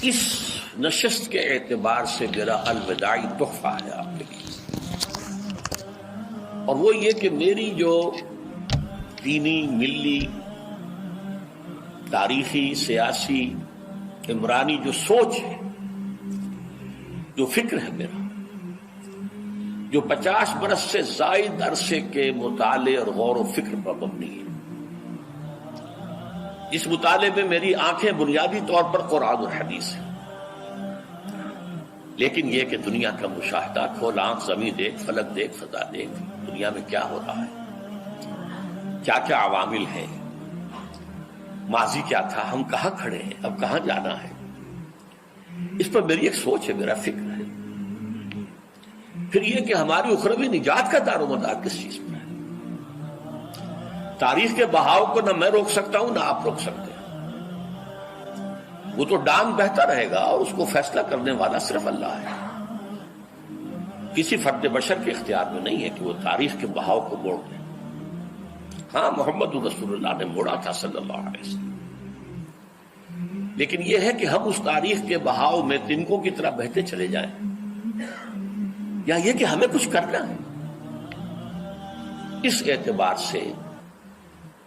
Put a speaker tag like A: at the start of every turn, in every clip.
A: اس نشست کے اعتبار سے میرا الوداعی تحفہ ہے آپ کے لیے، اور وہ یہ کہ میری جو دینی، ملی، تاریخی، سیاسی، عمرانی جو سوچ ہے، جو فکر ہے میرا، جو 50 برس سے زائد عرصے کے مطالعے اور غور و فکر پر مبنی ہے، اس مطالعے میں میری آنکھیں بنیادی طور پر قرآن اور حدیث ہیں، لیکن یہ کہ دنیا کا مشاہدہ، کھول آنکھ، زمین دیکھ، فلک دیکھ، فضا دیکھ، دنیا میں کیا ہو رہا ہے، کیا کیا عوامل ہیں، ماضی کیا تھا، ہم کہاں کھڑے ہیں، اب کہاں جانا ہے، اس پر میری ایک سوچ ہے، میرا فکر ہے۔ پھر یہ کہ ہماری اخروی نجات کا دار و مدار کس چیز پر ہے۔ تاریخ کے بہاؤ کو نہ میں روک سکتا ہوں، نہ آپ روک سکتے ہیں، وہ تو ڈان بہتا رہے گا، اور اس کو فیصلہ کرنے والا صرف اللہ ہے۔ کسی فرد بشر کے اختیار میں نہیں ہے کہ وہ تاریخ کے بہاؤ کو موڑ دے۔ ہاں، محمد رسول اللہ نے موڑا تھا صلی اللہ علیہ وسلم، لیکن یہ ہے کہ ہم اس تاریخ کے بہاؤ میں تنکوں کی طرح بہتے چلے جائیں، یا یہ کہ ہمیں کچھ کرنا ہے۔ اس اعتبار سے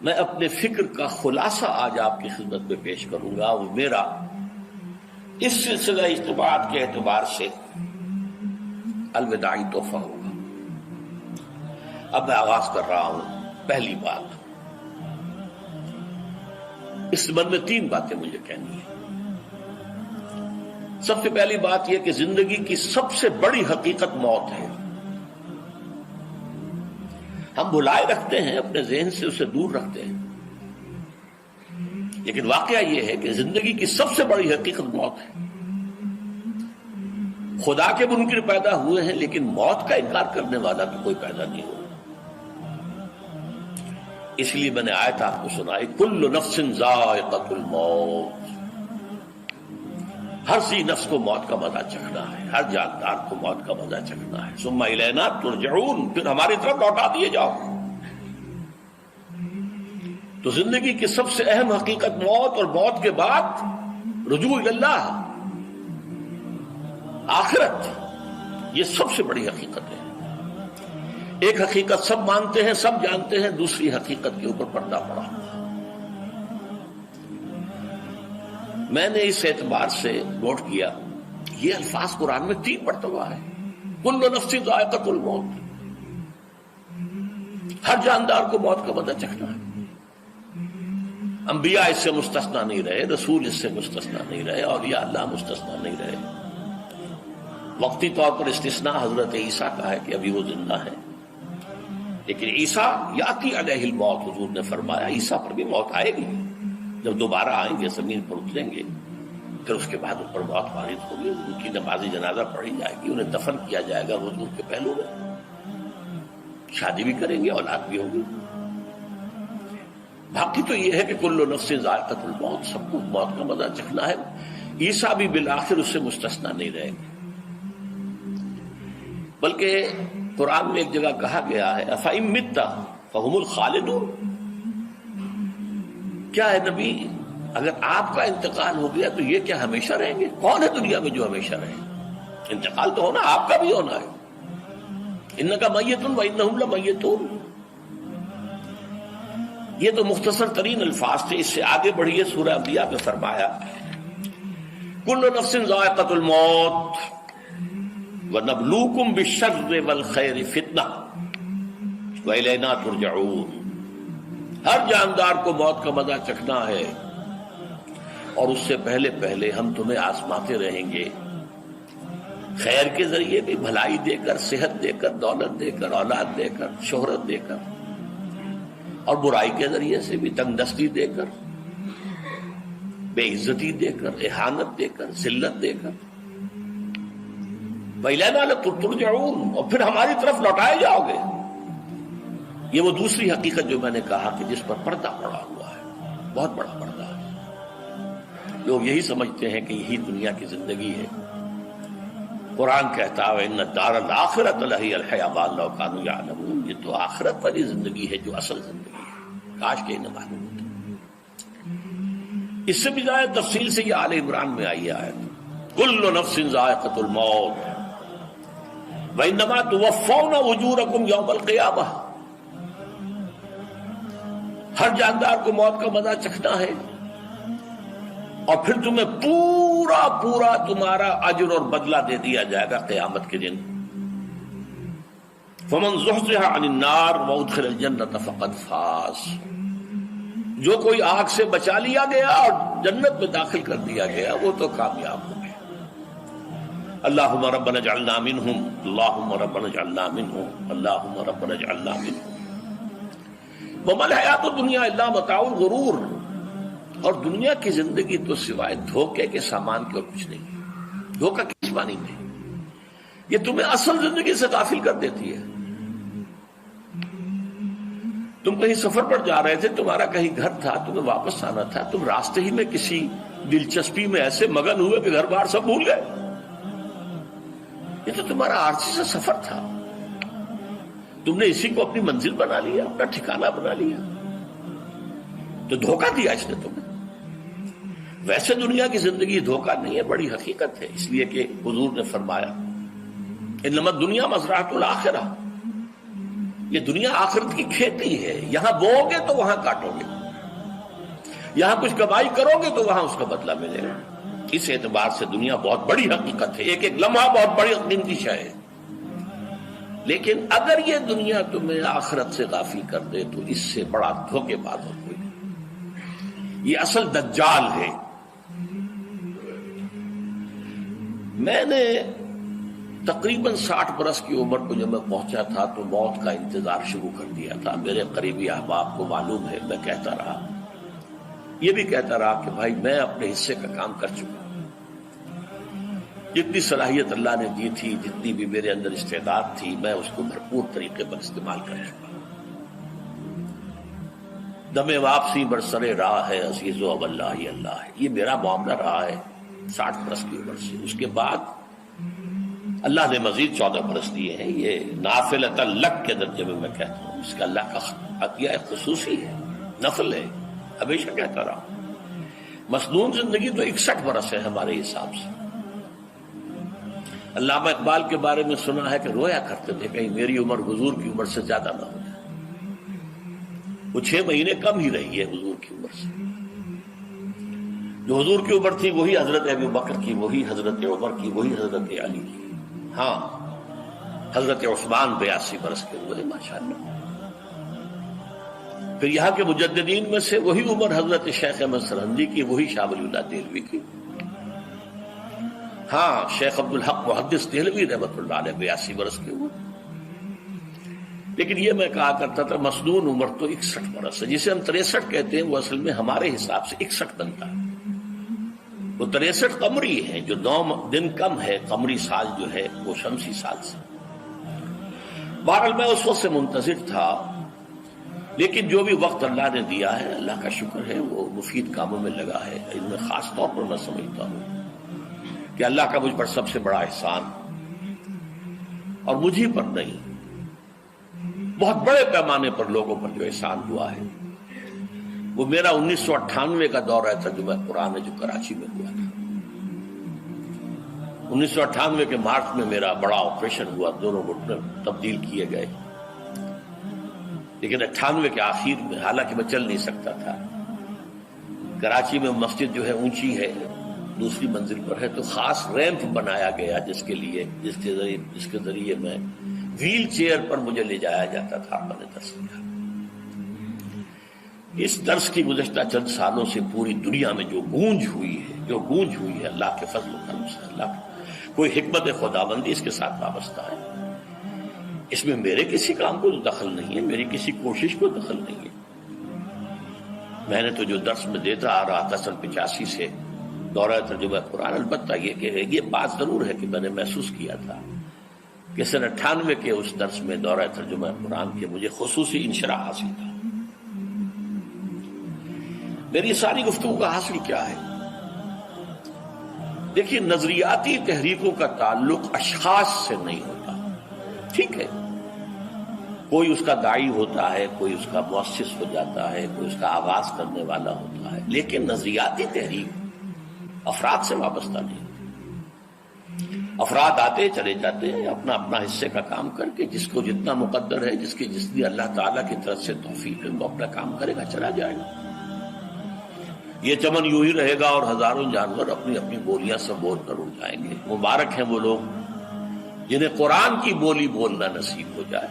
A: میں اپنے فکر کا خلاصہ آج آپ کی خدمت میں پیش کروں گا، وہ میرا اس سلسلہ اجتماعات کے اعتبار سے الوداعی تحفہ ہوگا۔ اب میں آغاز کر رہا ہوں۔ پہلی بات، اس سبب میں 3 باتیں مجھے کہنی ہیں۔ سب سے پہلی بات یہ کہ زندگی کی سب سے بڑی حقیقت موت ہے۔ ہم بھلائے رکھتے ہیں، اپنے ذہن سے اسے دور رکھتے ہیں، لیکن واقعہ یہ ہے کہ زندگی کی سب سے بڑی حقیقت موت ہے۔ خدا کے منکر پیدا ہوئے ہیں، لیکن موت کا انکار کرنے والا تو کوئی پیدا نہیں ہوا۔ اس لیے میں نے آیت آپ کو سنائی، کل نفس ذائقۃ الموت، ہر ذی نفس کو موت کا مزہ چکھنا ہے، ہر جاندار کو موت کا مزہ چکھنا ہے۔ ثم الینا ترجعون، پھر ہماری طرف لوٹا دیے جاؤ۔ تو زندگی کی سب سے اہم حقیقت موت، اور موت کے بعد رجوع اللہ، آخرت، یہ سب سے بڑی حقیقت ہے۔ ایک حقیقت سب مانتے ہیں، سب جانتے ہیں، دوسری حقیقت کے اوپر پردہ پڑا۔ میں نے اس اعتبار سے نوٹ کیا، یہ الفاظ قرآن میں 3 مرتبہ ہے، کل نفس ذائقۃ الموت، ہر جاندار کو موت کا مزہ چکھنا ہے۔ انبیاء اس سے مستثنا نہیں رہے، رسول اس سے مستثنا نہیں رہے، اولیاء اللہ مستثنا نہیں رہے۔ وقتی طور پر استثناء حضرت عیسیٰ کا ہے کہ ابھی وہ زندہ ہے، لیکن عیسیٰ یاتی علیہ الموت، حضور نے فرمایا عیسیٰ پر بھی موت آئے گی، جب دوبارہ آئیں گے، زمین پر اتریں گے، پھر اس کے بعد ان پر موت وارد ہوگی، ان کی نماز جنازہ پڑھی جائے گی، انہیں دفن کیا جائے گا حضور کے پہلو میں، شادی بھی کریں گے، اولاد بھی ہوگی۔ باقی تو یہ ہے کہ کل نفس ذائقۃ الموت، سب کو موت کا مزہ چکھنا ہے۔ عیسیٰ بھی بالآخر اس سے مستثنا نہیں رہیں گے، بلکہ قرآن میں ایک جگہ کہا گیا ہے افإن مت فهم الخالدون، کیا ہے نبی، اگر آپ کا انتقال ہو گیا تو یہ کیا ہمیشہ رہیں گے؟ کون ہے دنیا میں جو ہمیشہ رہے؟ انتقال تو ہونا، آپ کا بھی ہونا ہے۔ انک میت وانہم لمیتون، یہ تو مختصر ترین الفاظ تھے۔ اس سے آگے بڑھیے، سورہ انبیاء میں فرمایا کل نفس ذائقۃ الموت وَنَبْلُوكُمْ بِالشَّرِّ وَالْخَيْرِ فِتْنَةً وَإِلَيْنَا تُرْجَعُونَ، ہر جاندار کو موت کا مزہ چکھنا ہے، اور اس سے پہلے پہلے ہم تمہیں آزماتے رہیں گے، خیر کے ذریعے بھی، بھلائی دے کر، صحت دے کر، دولت دے کر، اولاد دے کر، شہرت دے کر، اور برائی کے ذریعے سے بھی، تنگ دستی دے کر، بے عزتی دے کر، اہانت دے کر، ذلت دے کر، وَإِلَيْنَا تُرْجَعُونَ، اور پھر ہماری طرف لوٹائے جاؤ گے۔ یہ وہ دوسری حقیقت جو میں نے کہا کہ جس پر پردہ پڑا ہوا ہے، بہت بڑا پردہ ہے۔ لوگ یہی سمجھتے ہیں کہ یہی دنیا کی زندگی ہے۔ قرآن کہتا ہے إِنَّ الدَّارَ الْآخِرَةَ لَهِيَ الْحَيَوَانُ لَوْ كَانُوا يَعْلَمُونَ، یہ تو آخرت والی زندگی ہے جو اصل زندگی ہے، کاش کہ انہیں معلوم ہوتا۔ اس سے بھی زیادہ تفصیل سے یہ آل عمران میں آئی آیت، کل نفس ذائقۃ الموت وانما توفون اجورکم یوم القیامہ، ہر جاندار کو موت کا مزہ چکھنا ہے اور پھر تمہیں پورا پورا تمہارا اجر اور بدلہ دے دیا جائے گا قیامت کے دن۔ فمن زحزح عن النار وادخل الجنة فقد فاز، جو کوئی آگ سے بچا لیا گیا اور جنت میں داخل کر دیا گیا وہ تو کامیاب ہو گیا۔ اللہم ربنا اجعلنا منہم، اللہم ربنا اجعلنا منہم، اللہم ربنا اجعلنا منہم۔ وما الحیات الدنیا الا متاع الغرور، اور دنیا کی زندگی تو سوائے دھوکے کے سامان کے اور کچھ نہیں۔ دھوکہ کس معنی میں؟ یہ تمہیں اصل زندگی سے غافل کر دیتی ہے۔ تم کہیں سفر پر جا رہے تھے، تمہارا کہیں گھر تھا، تمہیں واپس آنا تھا، تم راستے ہی میں کسی دلچسپی میں ایسے مگن ہوئے کہ گھر بار سب بھول گئے۔ یہ تو تمہارا عارضی سے سفر تھا، تم نے اسی کو اپنی منزل بنا لیا، اپنا ٹھکانہ بنا لیا، تو دھوکہ دیا اس نے تمہیں۔ ویسے دنیا کی زندگی دھوکہ نہیں ہے، بڑی حقیقت ہے، اس لیے کہ حضور نے فرمایا انما الدنیا مزرعۃ الآخرہ، یہ دنیا آخرت کی کھیتی ہے، یہاں بوؤ گے تو وہاں کاٹو گے، یہاں کچھ کمائی کرو گے تو وہاں اس کا بدلہ ملے گا۔ اس اعتبار سے دنیا بہت بڑی حقیقت ہے، ایک ایک لمحہ بہت بڑی قیمتی شے ہے، لیکن اگر یہ دنیا تمہیں آخرت سے غافل کر دے تو اس سے بڑا دھوکے باز اور کوئی نہیں۔ یہ اصل دجال ہے۔ میں نے تقریباً 60 برس کی عمر کو جب میں پہنچا تھا تو موت کا انتظار شروع کر دیا تھا۔ میرے قریبی احباب کو معلوم ہے، میں کہتا رہا، یہ بھی کہتا رہا کہ بھائی میں اپنے حصے کا کام کر چکا ہوں، جتنی صلاحیت اللہ نے دی تھی، جتنی بھی میرے اندر استعداد تھی، میں اس کو بھرپور طریقے پر استعمال کر چکا ہوں۔ دم واپسی برسر راہ ہے عزیز و اللہ ہی اللہ ہے، یہ میرا معاملہ رہا ہے 60 برس کی عمر سے۔ اس کے بعد اللہ نے مزید 14 برس دیے ہیں، یہ نافلۃ لک کے درجے میں کہتا ہوں، اس کا اللہ کا عطیہ خصوصی ہے، نفل ہے، ہمیشہ کہتا رہا ہوں۔ مسنون زندگی تو 61 برس ہے ہمارے حساب سے۔ علامہ اقبال کے بارے میں سنا ہے کہ رویا کرتے تھے کہیں میری عمر حضور کی عمر سے زیادہ نہ ہو جائے، وہ 6 مہینے کم ہی رہی ہے حضور کی عمر سے۔ جو حضور کی عمر تھی وہی حضرت ابو بکر کی، وہی حضرت عمر کی، وہی حضرت علی کی۔ ہاں حضرت عثمان 82 برس کے ہوئے ماشاءاللہ۔ پھر یہاں کے مجددین میں سے وہی عمر حضرت شیخ احمد سرہندی کی، وہی شاہ ولی اللہ دہلوی کی۔ ہاں شیخ عبدالحق محدث دہلوی رحمۃ اللہ علیہ 82 برس کے ہوئے۔ لیکن یہ میں کہا کرتا تھا مسنون عمر تو 61 برس ہے، جسے ہم 63 کہتے ہیں، وہ اصل میں ہمارے حساب سے 61 بنتا ہے۔ وہ 63 قمری ہے، جو 9 دن کم ہے، قمری سال جو ہے وہ شمسی سال سے۔ بہرحال میں اس وقت سے منتظر تھا، لیکن جو بھی وقت اللہ نے دیا ہے اللہ کا شکر ہے، وہ مفید کاموں میں لگا ہے۔ ان میں خاص طور پر میں سمجھتا ہوں کہ اللہ کا مجھ پر سب سے بڑا احسان، اور مجھ ہی پر نہیں، بہت بڑے پیمانے پر لوگوں پر جو احسان ہوا ہے، وہ میرا 1998 کا دورہ ترجمہ قرآن ہے جو کراچی میں ہوا تھا۔ 1998 کے مارچ میں میرا بڑا آپریشن ہوا، دونوں گھٹنے تبدیل کیے گئے، لیکن 98 کے آخر میں، حالانکہ میں چل نہیں سکتا تھا، کراچی میں مسجد جو ہے اونچی ہے، دوسری منزل پر ہے، تو خاص ریمپ بنایا گیا جس کے ذریعے میں ویل چیئر پر مجھے لے جایا جاتا تھا۔ میں نے درس دیا۔ اس درس کی گزشتہ چند سالوں سے پوری دنیا میں جو گونج ہوئی ہے اللہ کے فضل و کرم سے، اللہ کوئی حکمت خداوندی اس کے ساتھ وابستہ ہے۔ اس میں میرے کسی کام کو دخل نہیں ہے، میری کسی کوشش کو دخل نہیں ہے۔ میں نے تو جو درس میں دیتا آ رہا تھا 85 سے دورہ ترجمہ قرآن، البتہ یہ بات ضرور ہے کہ میں نے محسوس کیا تھا کہ 98 کے اس درس میں دورہ ترجمہ قرآن کے مجھے خصوصی انشراح حاصل تھا۔ میری ساری گفتگو کا حاصل کیا ہے؟ دیکھیے، نظریاتی تحریکوں کا تعلق اشخاص سے نہیں ہوتا، ٹھیک ہے، کوئی اس کا داعی ہوتا ہے، کوئی اس کا مؤسس ہو جاتا ہے، کوئی اس کا آغاز کرنے والا ہوتا ہے، لیکن نظریاتی تحریک افراد سے وابستہ نہیں ہوتی۔ افراد آتے چلے جاتے ہیں اپنا اپنا حصے کا کام کر کے، جس کو جتنا مقدر ہے، جس کی جتنی اللہ تعالیٰ کی طرف سے توفیق ہے، وہ اپنا کام کرے گا، چلا جائے گا۔ یہ چمن یوں ہی رہے گا اور ہزاروں جانور اپنی اپنی بولیاں سے بول کر اڑ جائیں گے۔ مبارک ہیں وہ لوگ جنہیں قرآن کی بولی بولنا نصیب ہو جائے۔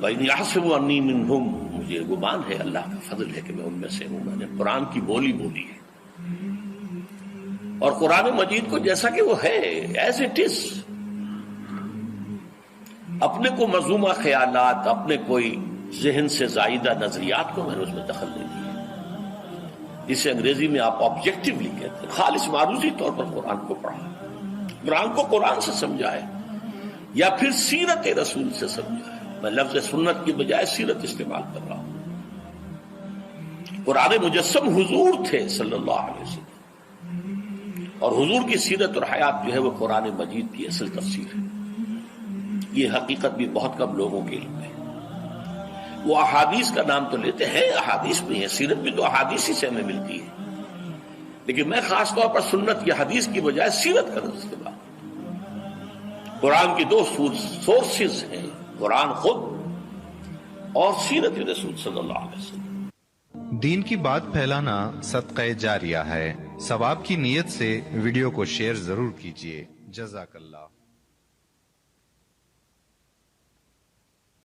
A: وَإِنْ يَحْسَبُ أَنِّي مِنْهُمْ، مجھے گمان ہے، اللہ کا فضل ہے کہ میں ان میں سے ہوں، میں نے قرآن کی بولی بولی ہے، اور قرآن مجید کو جیسا کہ وہ ہے، ایز اٹ از، اپنے کو مذمومہ خیالات، اپنے کوئی ذہن سے زائدہ نظریات کو میں نے اس میں دخل نہیں دیا، جسے انگریزی میں آپ آبجیکٹیولی کہتے ہیں، خالص معروضی طور پر قرآن کو پڑھا، قرآن کو قرآن سے سمجھا ہے، یا پھر سیرت رسول سے سمجھا ہے۔ میں لفظ سنت کی بجائے سیرت استعمال کر رہا ہوں۔ قرآن مجسم حضور تھے صلی اللہ علیہ وسلم، اور حضور کی سیرت اور حیات جو ہے وہ قرآن مجید کی اصل تفسیر ہے۔ یہ حقیقت بھی بہت کم لوگوں کے علم ہے۔ وہ احادیث کا نام تو لیتے ہیں، احادیث بھی ہیں، سیرت بھی تو احادیث ہی سے ہمیں ملتی ہے، لیکن میں خاص طور پر سنت یا حدیث کی بجائے سیرت کا استعمال۔ قرآن کی دو سورسز ہیں، قرآن خود اور سیرت رسول صلی اللہ علیہ وسلم۔
B: دین کی بات پھیلانا صدقہ جاریہ ہے، ثواب کی نیت سے ویڈیو کو شیئر ضرور کیجیے۔ جزاک اللہ۔